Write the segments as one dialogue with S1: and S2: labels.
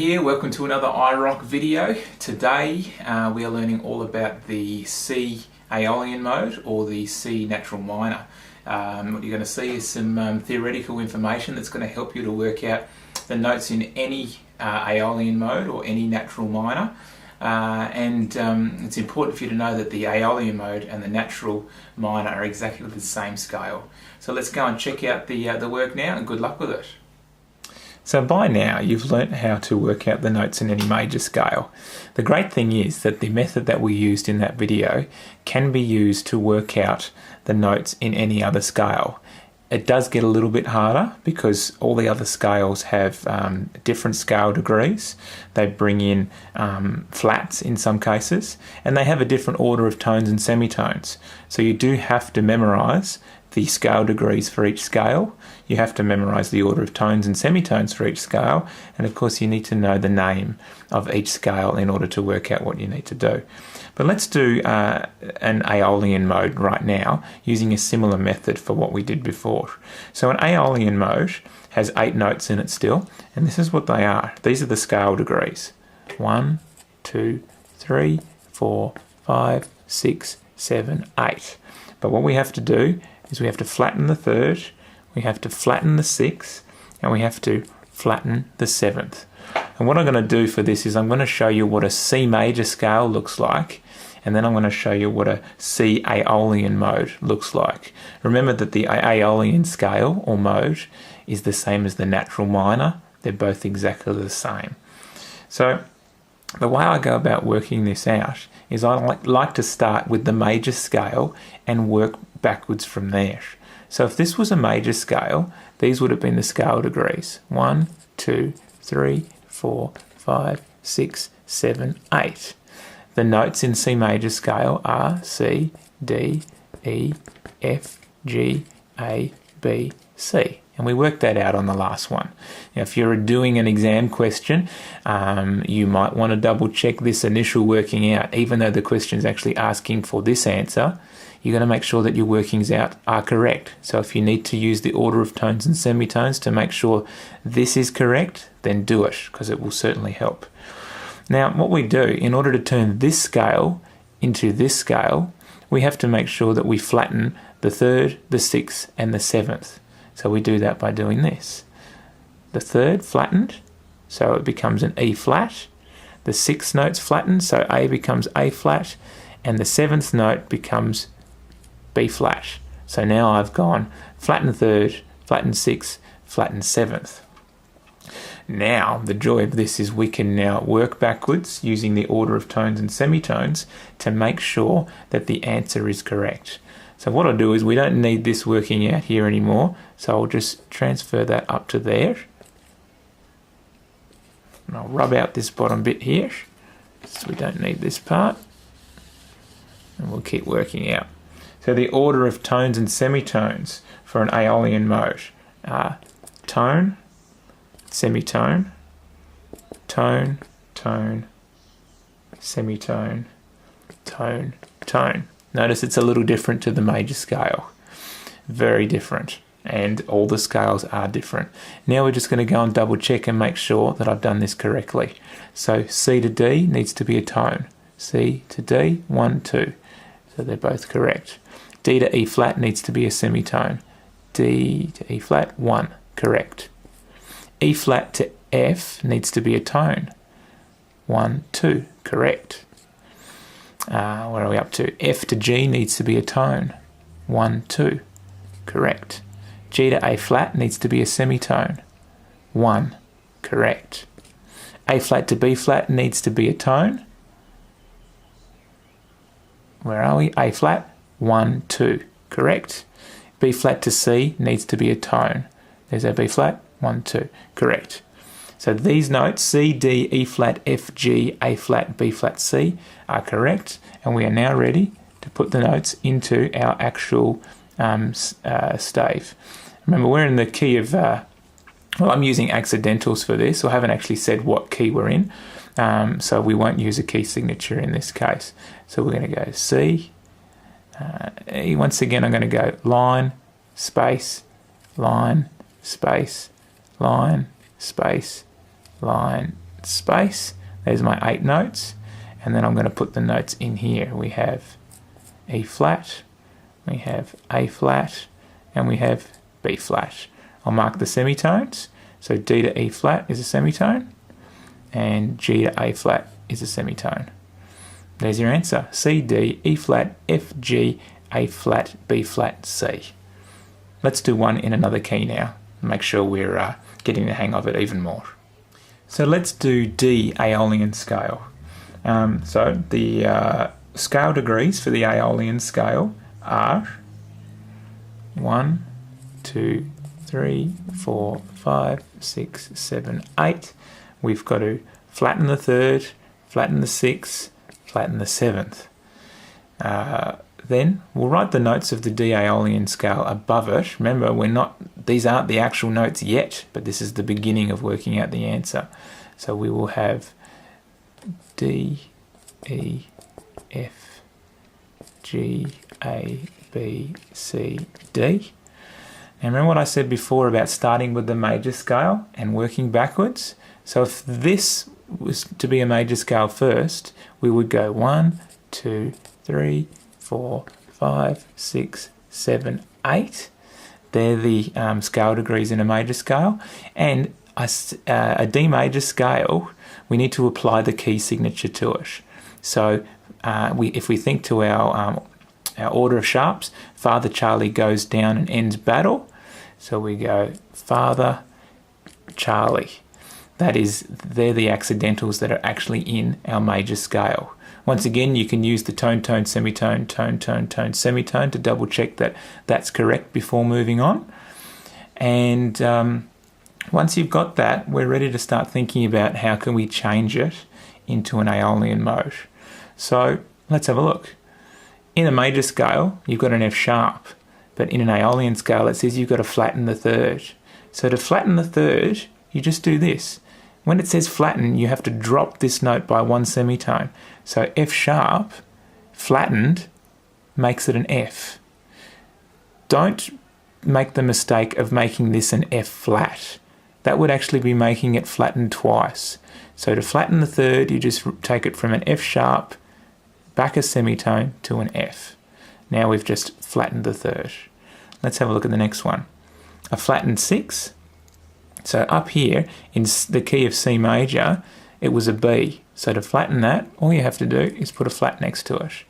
S1: here, welcome to another iROCK video. Today we are learning all about the C Aeolian Mode or the C natural minor. What you're going to see is some theoretical information that's going to help you to work out the notes in any Aeolian mode or any natural minor. It's important for you to know that the Aeolian mode and the natural minor are exactly the same scale. So let's go and check out the work now, and good luck with it. So by now you've learnt how to work out the notes in any major scale. The great thing is that the method that we used in that video can be used to work out the notes in any other scale. It does get a little bit harder because all the other scales have different scale degrees. They bring in flats in some cases, and they have a different order of tones and semitones. So you do have to memorise the scale degrees for each scale. You have to memorise the order of tones and semitones for each scale, and of course you need to know the name of each scale in order to work out what you need to do. But let's do an Aeolian mode right now using a similar method for what we did before. So an Aeolian mode has 8 notes in it still, and this is what they are. These are the scale degrees. 1, 2, 3, 4, 5, 6, 7, 8. But what we have to do is we have to flatten the third, we have to flatten the sixth, and we have to flatten the seventh. And what I'm going to do for this is I'm going to show you what a C major scale looks like, and then I'm going to show you what a C Aeolian mode looks like. Remember that the Aeolian scale or mode is the same as the natural minor. They're both exactly the same. So the way I go about working this out is I like to start with the major scale and work backwards from there. So if this was a major scale, these would have been the scale degrees. 1, 2, 3, 4, 5, 6, 7, 8. The notes in C major scale are C, D, E, F, G, A, B, C. And we worked that out on the last one. Now, if you're doing an exam question, you might want to double check this initial working out. Even though the question is actually asking for this answer, you're going to make sure that your workings out are correct. So if you need to use the order of tones and semitones to make sure this is correct, then do it, because it will certainly help. Now, what we do, in order to turn this scale into this scale, we have to make sure that we flatten the third, the sixth, and the seventh. So we do that by doing this. The third flattened, so it becomes an E flat. The sixth note's flattened, so A becomes A flat, and the seventh note becomes B flat. So now I've gone flattened third, flattened sixth, flattened seventh. Now, the joy of this is we can now work backwards using the order of tones and semitones to make sure that the answer is correct. So what I'll do is we don't need this working out here anymore, so I'll just transfer that up to there. And I'll rub out this bottom bit here, so we don't need this part. And we'll keep working out. So the order of tones and semitones for an Aeolian mode are tone, semitone, tone, tone, semitone, tone, tone. Notice it's a little different to the major scale. Very different. And all the scales are different. Now we're just going to go and double check and make sure that I've done this correctly. So C to D needs to be a tone. C to D, 1, 2. So they're both correct. D to E flat needs to be a semitone. D to E flat, 1, correct. E flat to F needs to be a tone. 1, 2, correct. Where are we up to? F to G needs to be a tone. 1, 2, correct. G to A flat needs to be a semitone. 1, correct. A flat to B flat needs to be a tone. Where are we? A flat, 1, 2, correct. B flat to C needs to be a tone. There's our B flat, 1, 2, correct. So these notes, C, D, E flat, F, G, A flat, B flat, C, are correct, and we are now ready to put the notes into our actual stave. Remember, we're in the key of, well, I'm using accidentals for this, so I haven't actually said what key we're in, so we won't use a key signature in this case. So we're going to go C, E. Once again, I'm going to go line, space, line, space, line, space, line, flat, space. There's my 8 notes. And then I'm going to put the notes in here. We have E flat, we have A flat, and we have B flat. I'll mark the semitones. So D to E flat is a semitone, and G to A flat is a semitone. There's your answer. C, D, E flat, F, G, A flat, B flat, C. Let's do one in another key now. Make sure we're getting the hang of it even more. So let's do D Aeolian scale. So the scale degrees for the Aeolian scale are 1, 2, 3, 4, 5, 6, 7, 8. We've got to flatten the third, flatten the sixth, flatten the seventh. Then we'll write the notes of the D Aeolian scale above it. Remember, these aren't the actual notes yet, but this is the beginning of working out the answer. So we will have D, E, F, G, A, B, C, D. And remember what I said before about starting with the major scale and working backwards? So if this was to be a major scale first, we would go 1, 2, 3, 4, 5, 6, 7, 8. They're the scale degrees in a major scale. And a D major scale, we need to apply the key signature to it. So if we think to our order of sharps, Father Charlie goes down and ends battle. So we go Father Charlie. They're the accidentals that are actually in our major scale. Once again, you can use the tone, tone, semitone, tone, tone, tone, semitone to double check that that's correct before moving on. And once you've got that, we're ready to start thinking about how can we change it into an Aeolian mode. So let's have a look. In a major scale, you've got an F sharp, but in an Aeolian scale, it says you've got to flatten the third. So to flatten the third, you just do this. When it says flatten, you have to drop this note by 1 semitone. So F sharp, flattened, makes it an F. Don't make the mistake of making this an F flat. That would actually be making it flattened twice. So to flatten the third, you just take it from an F sharp, back a semitone to an F. Now we've just flattened the third. Let's have a look at the next one. A flattened 6. So up here in the key of C major, it was a B. So to flatten that, all you have to do is put a flat next to it.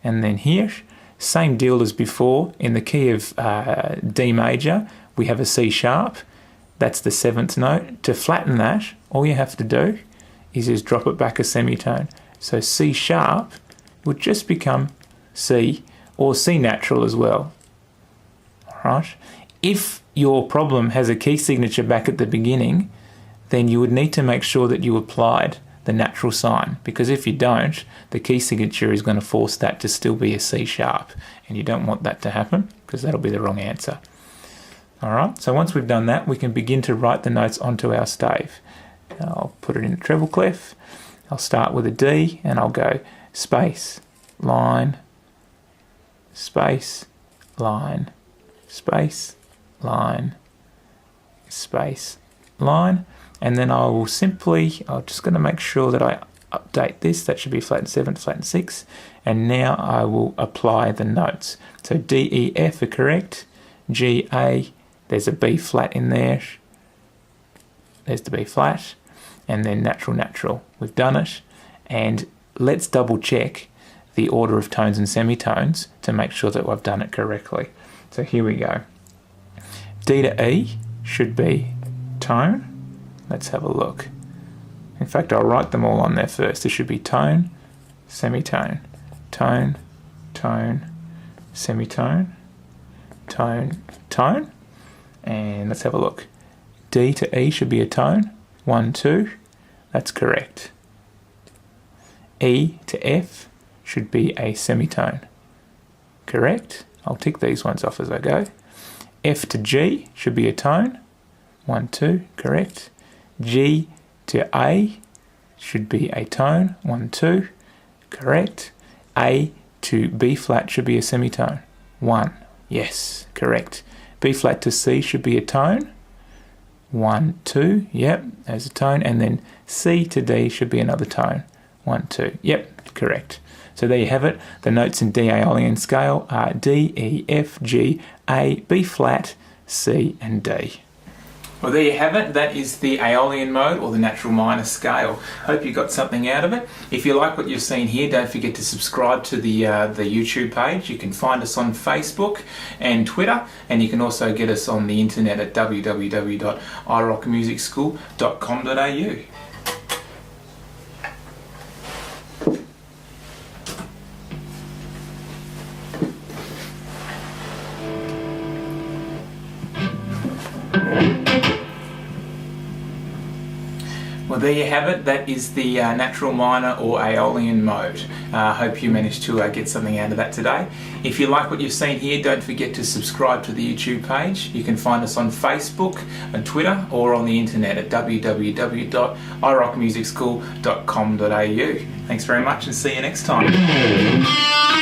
S1: And then here, same deal as before. In the key of D major, we have a C sharp. That's the 7th note. To flatten that, all you have to do is just drop it back a semitone. So C sharp would just become C, or C natural as well. All right. If your problem has a key signature back at the beginning, then you would need to make sure that you applied the natural sign, because if you don't, the key signature is going to force that to still be a C sharp, and you don't want that to happen because that'll be the wrong answer. All right, so once we've done that, we can begin to write the notes onto our stave. I'll put it in a treble clef. I'll start with a D and I'll go space, line, space, line, space, line, space, line, and then I'm just going to make sure that I update this. That should be flattened 7, flattened 6, and now I will apply the notes. So D, E, F are correct. G, A, there's a B flat in there. There's the B flat, and then natural, natural. We've done it, and let's double check the order of tones and semitones to make sure that I've done it correctly. So here we go. D to E should be tone. Let's have a look. In fact, I'll write them all on there first. This should be tone, semitone, tone, tone, semitone, tone, tone. And let's have a look. D to E should be a tone. 1, 2. That's correct. E to F should be a semitone. Correct. I'll tick these ones off as I go. F to G should be a tone. 1, 2. Correct. G to A should be a tone. 1, 2. Correct. A to B flat should be a semitone. 1. Yes, correct. B flat to C should be a tone. 1, 2, yep, there's a tone, and then C to D should be another tone. 1, 2, yep, correct. So there you have it. The notes in D Aeolian scale are D, E, F, G, A, B flat, C and D. Well, there you have it. That is the Aeolian mode, or the natural minor scale. Hope you got something out of it. If you like what you've seen here, don't forget to subscribe to the YouTube page. You can find us on Facebook and Twitter, and you can also get us on the internet at www.iROCKmusicschool.com.au. Well, there you have it. That is the natural minor or Aeolian mode. Hope you managed to get something out of that today. If you like what you've seen here, don't forget to subscribe to the YouTube page. You can find us on Facebook and Twitter, or on the internet at www.iROCKmusicschool.com.au. Thanks very much, and see you next time.